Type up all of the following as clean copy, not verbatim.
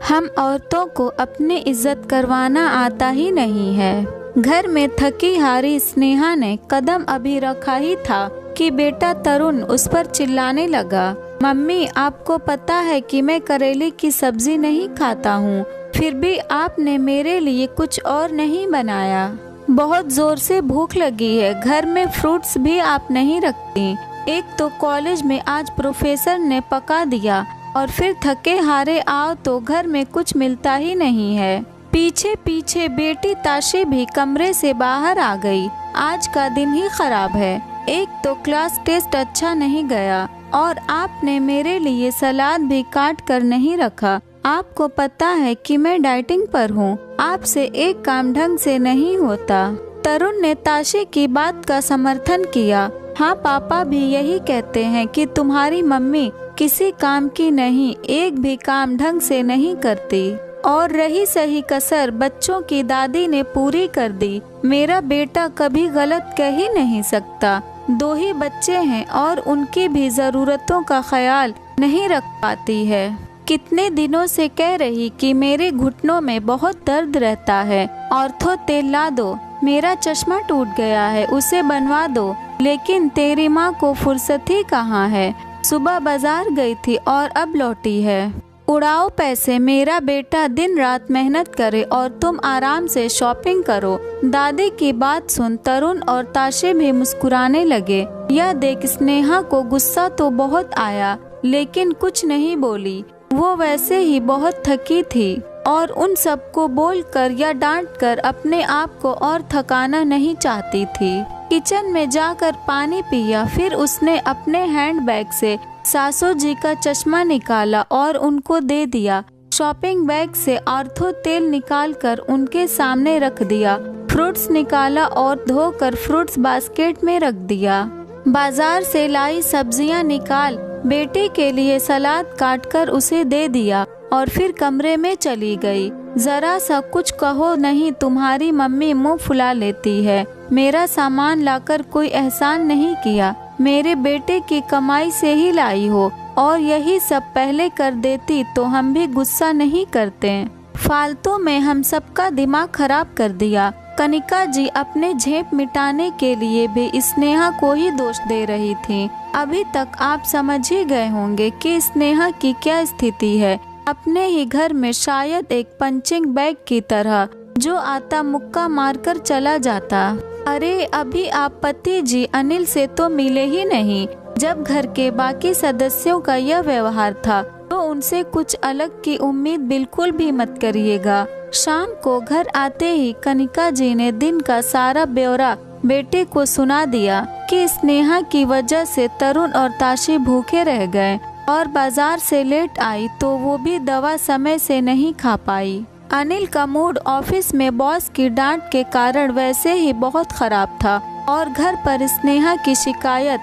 हम औरतों को अपनी इज्जत करवाना आता ही नहीं है। घर में थकी हारी स्नेहा ने कदम अभी रखा ही था कि बेटा तरुण उस पर चिल्लाने लगा, मम्मी आपको पता है कि मैं करेले की सब्जी नहीं खाता हूँ, फिर भी आपने मेरे लिए कुछ और नहीं बनाया। बहुत जोर से भूख लगी है, घर में फ्रूट्स भी आप नहीं रखती। एक तो कॉलेज में आज प्रोफेसर ने पका दिया और फिर थके हारे आओ तो घर में कुछ मिलता ही नहीं है। पीछे पीछे बेटी ताशी भी कमरे से बाहर आ गई। आज का दिन ही खराब है। एक तो क्लास टेस्ट अच्छा नहीं गया और आपने मेरे लिए सलाद भी काट कर नहीं रखा। आपको पता है कि मैं डाइटिंग पर हूँ, आपसे एक काम ढंग से नहीं होता। तरुण ने ताशी की बात का समर्थन किया। हाँ, पापा भी यही कहते हैं कि तुम्हारी मम्मी किसी काम की नहीं, एक भी काम ढंग से नहीं करती। और रही सही कसर बच्चों की दादी ने पूरी कर दी। मेरा बेटा कभी गलत कह ही नहीं सकता। 2 ही बच्चे हैं और उनकी भी जरूरतों का ख्याल नहीं रख पाती है। कितने दिनों से कह रही कि मेरे घुटनों में बहुत दर्द रहता है, ऑर्थो तेल ला दो। मेरा चश्मा टूट गया है, उसे बनवा दो। लेकिन तेरी माँ को फुर्सत ही कहाँ है। सुबह बाजार गई थी और अब लौटी है। उड़ाओ पैसे, मेरा बेटा दिन रात मेहनत करे और तुम आराम से शॉपिंग करो। दादी की बात सुन तरुण और ताशे भी मुस्कुराने लगे। यह देख स्नेहा को गुस्सा तो बहुत आया, लेकिन कुछ नहीं बोली। वो वैसे ही बहुत थकी थी और उन सबको बोलकर या डांटकर अपने आप को और थकाना नहीं चाहती थी। किचन में जाकर पानी पिया, फिर उसने अपने हैंडबैग से सासू जी का चश्मा निकाला और उनको दे दिया। शॉपिंग बैग से ऑर्थो तेल निकालकर उनके सामने रख दिया। फ्रूट्स निकाला और धोकर फ्रूट्स बास्केट में रख दिया। बाजार से लाई सब्जियां निकाल बेटे के लिए सलाद काटकर उसे दे दिया और फिर कमरे में चली गई। जरा सा कुछ कहो नहीं, तुम्हारी मम्मी मुंह फुला लेती है। मेरा सामान लाकर कोई एहसान नहीं किया, मेरे बेटे की कमाई से ही लाई हो, और यही सब पहले कर देती तो हम भी गुस्सा नहीं करते। फालतू में हम सबका दिमाग खराब कर दिया। कनिका जी अपने झेप मिटाने के लिए भी स्नेहा को ही दोष दे रही थी। अभी तक आप समझ ही गए होंगे कि स्नेहा की क्या स्थिति है। अपने ही घर में शायद एक पंचिंग बैग की तरह, जो आता मुक्का मारकर चला जाता। अरे अभी आप पति जी अनिल से तो मिले ही नहीं। जब घर के बाकी सदस्यों का यह व्यवहार था तो उनसे कुछ अलग की उम्मीद बिल्कुल भी मत करिएगा। शाम को घर आते ही कनिका जी ने दिन का सारा ब्यौरा बेटे को सुना दिया कि स्नेहा की वजह से तरुण और ताशी भूखे रह गए और बाजार से लेट आई तो वो भी दवा समय से नहीं खा पाई। अनिल का मूड ऑफिस में बॉस की डांट के कारण वैसे ही बहुत खराब था और घर पर स्नेहा की शिकायत,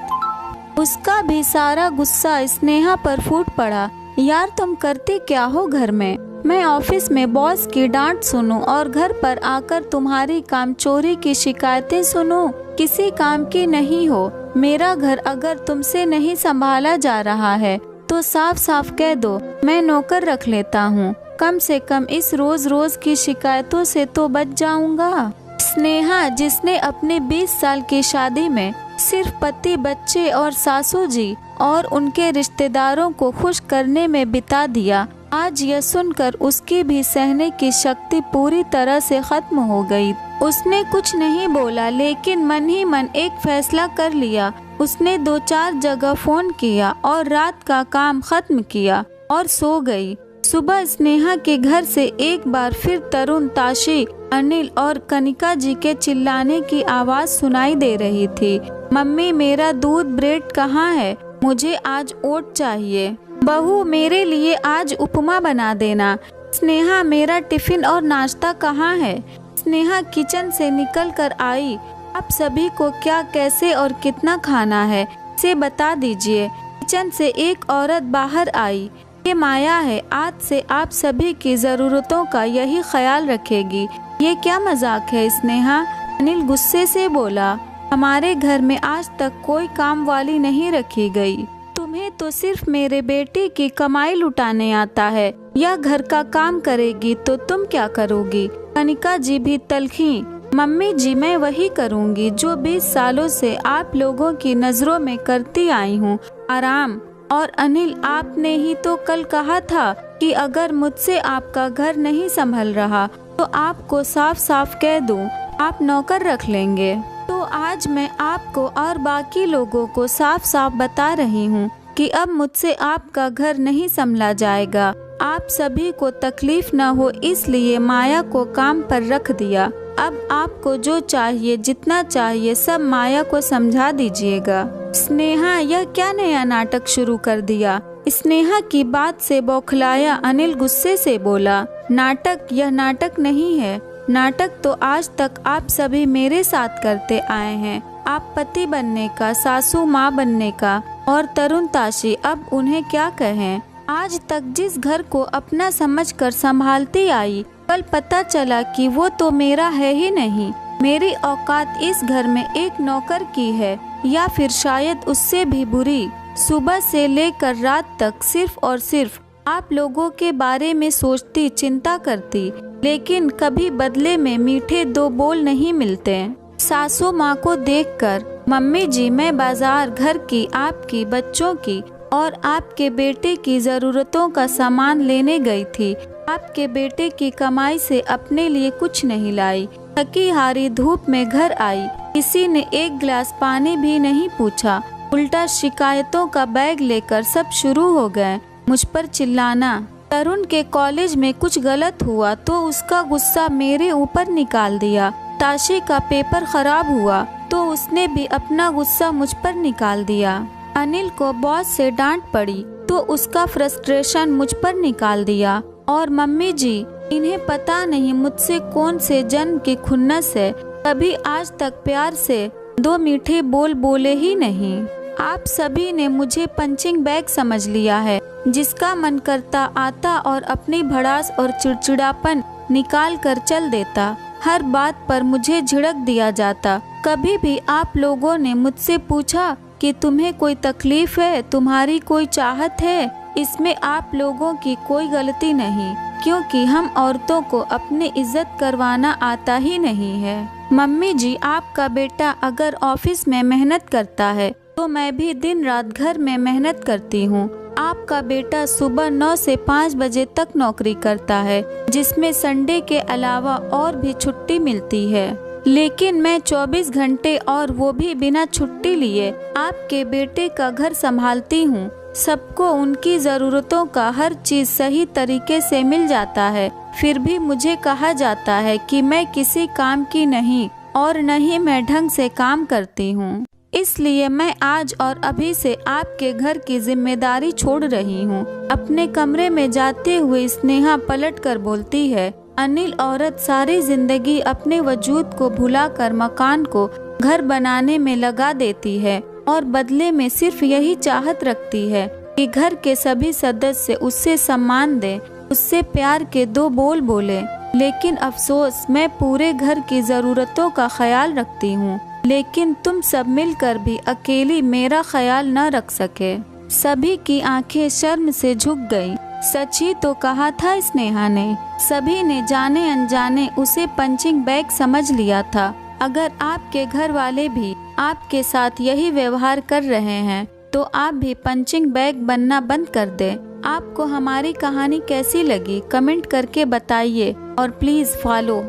उसका भी सारा गुस्सा स्नेहा पर फूट पड़ा। यार तुम करती क्या हो घर में? मैं ऑफिस में बॉस की डांट सुनूं और घर पर आकर तुम्हारी काम चोरी की शिकायतें सुनूं? किसी काम की नहीं हो। मेरा घर अगर तुमसे नहीं संभाला जा रहा है तो साफ साफ कह दो, मैं नौकर रख लेता हूँ। कम से कम इस रोज रोज की शिकायतों से तो बच जाऊंगा। स्नेहा, जिसने अपने 20 साल की शादी में सिर्फ पति, बच्चे और सासू जी और उनके रिश्तेदारों को खुश करने में बिता दिया, आज यह सुनकर उसकी भी सहने की शक्ति पूरी तरह से खत्म हो गई। उसने कुछ नहीं बोला, लेकिन मन ही मन एक फैसला कर लिया। उसने 2-4 जगह फोन किया और रात का काम खत्म किया और सो गई। सुबह स्नेहा के घर से एक बार फिर तरुण, ताशी, अनिल और कनिका जी के चिल्लाने की आवाज सुनाई दे रही थी। मम्मी, मेरा दूध ब्रेड कहाँ है? मुझे आज ओट चाहिए। बहू, मेरे लिए आज उपमा बना देना। स्नेहा, मेरा टिफिन और नाश्ता कहाँ है? स्नेहा किचन से निकल कर आई। आप सभी को क्या, कैसे और कितना खाना है, इसे बता दीजिए। किचन से एक औरत बाहर आई। ये माया है, आज से आप सभी की जरूरतों का यही ख्याल रखेगी। ये क्या मजाक है स्नेहा? अनिल गुस्से से बोला। हमारे घर में आज तक कोई काम वाली नहीं रखी गई। तुम तुम्हें तो सिर्फ मेरे बेटे की कमाई लुटाने आता है, या घर का काम करेगी तो तुम क्या करोगी? कनिका जी भी तलखी, मम्मी जी मैं वही करूँगी जो 20 सालों से आप लोगों की नजरों में करती आई हूँ, आराम। और अनिल, आपने ही तो कल कहा था कि अगर मुझसे आपका घर नहीं संभल रहा तो आपको साफ साफ कह दूं आप नौकर रख लेंगे। तो आज मैं आपको और बाकी लोगों को साफ साफ बता रही हूँ कि अब मुझसे आपका घर नहीं संभला जाएगा। आप सभी को तकलीफ न हो इसलिए माया को काम पर रख दिया। अब आपको जो चाहिए, जितना चाहिए, सब माया को समझा दीजिएगा। स्नेहा, यह क्या नया नाटक शुरू कर दिया? स्नेहा की बात से बौखलाया अनिल गुस्से से बोला, नाटक? यह नाटक नहीं है। नाटक तो आज तक आप सभी मेरे साथ करते आए हैं। आप पति बनने का, सासू माँ बनने का, और तरुण ताशी, अब उन्हें क्या कहें। आज तक जिस घर को अपना समझकर संभालती आई, कल पता चला कि वो तो मेरा है ही नहीं। मेरी औकात इस घर में एक नौकर की है, या फिर शायद उससे भी बुरी। सुबह से लेकर रात तक सिर्फ और सिर्फ आप लोगों के बारे में सोचती, चिंता करती, लेकिन कभी बदले में मीठे 2 बोल नहीं मिलते। सासू माँ को देखकर, मम्मी जी मैं बाजार, घर की, आपकी, बच्चों की और आपके बेटे की जरूरतों का सामान लेने गई थी। आपके बेटे की कमाई से अपने लिए कुछ नहीं लाई। थकी हारी धूप में घर आई, किसी ने एक गिलास पानी भी नहीं पूछा। उल्टा शिकायतों का बैग लेकर सब शुरू हो गए मुझ पर चिल्लाना। तरुण के कॉलेज में कुछ गलत हुआ तो उसका गुस्सा मेरे ऊपर निकाल दिया। ताशी का पेपर खराब हुआ तो उसने भी अपना गुस्सा मुझ पर निकाल दिया। अनिल को बॉस से डांट पड़ी तो उसका फ्रस्ट्रेशन मुझ पर निकाल दिया। और मम्मी जी, इन्हें पता नहीं मुझसे कौन से जन्म की खुन्नस है, कभी आज तक प्यार से 2 मीठे बोल बोले ही नहीं। आप सभी ने मुझे पंचिंग बैग समझ लिया है, जिसका मन करता आता और अपनी भड़ास और चिड़चिड़ापन निकाल कर चल देता। हर बात पर मुझे झिड़क दिया जाता। कभी भी आप लोगों ने मुझसे पूछा कि तुम्हें कोई तकलीफ है, तुम्हारी कोई चाहत है? इसमें आप लोगों की कोई गलती नहीं, क्योंकि हम औरतों को अपनी इज्जत करवाना आता ही नहीं है। मम्मी जी, आपका बेटा अगर ऑफिस में मेहनत करता है तो मैं भी दिन रात घर में मेहनत करती हूँ। आपका बेटा सुबह 9 से 5 बजे तक नौकरी करता है, जिसमें संडे के अलावा और भी छुट्टी मिलती है, लेकिन मैं 24 घंटे और वो भी बिना छुट्टी लिए आपके बेटे का घर संभालती हूँ। सबको उनकी ज़रूरतों का हर चीज़ सही तरीके से मिल जाता है, फिर भी मुझे कहा जाता है कि मैं किसी काम की नहीं और न ही मैं ढंग से काम करती हूँ। इसलिए मैं आज और अभी से आपके घर की जिम्मेदारी छोड़ रही हूँ। अपने कमरे में जाते हुए स्नेहा पलट कर बोलती है, अनिल, औरत सारी जिंदगी अपने वजूद को भुलाकर मकान को घर बनाने में लगा देती है और बदले में सिर्फ यही चाहत रखती है कि घर के सभी सदस्य उससे सम्मान दें, उससे प्यार के 2 बोल बोले। लेकिन अफसोस, मैं पूरे घर की जरूरतों का ख्याल रखती हूँ, लेकिन तुम सब मिलकर भी अकेली मेरा ख्याल न रख सके। सभी की आंखें शर्म से झुक गईं। सच ही तो कहा था स्नेहा ने। सभी ने जाने अनजाने उसे पंचिंग बैग समझ लिया था। अगर आपके घर वाले भी आपके साथ यही व्यवहार कर रहे हैं तो आप भी पंचिंग बैग बनना बंद कर दें। आपको हमारी कहानी कैसी लगी कमेंट करके बताइए और प्लीज फॉलो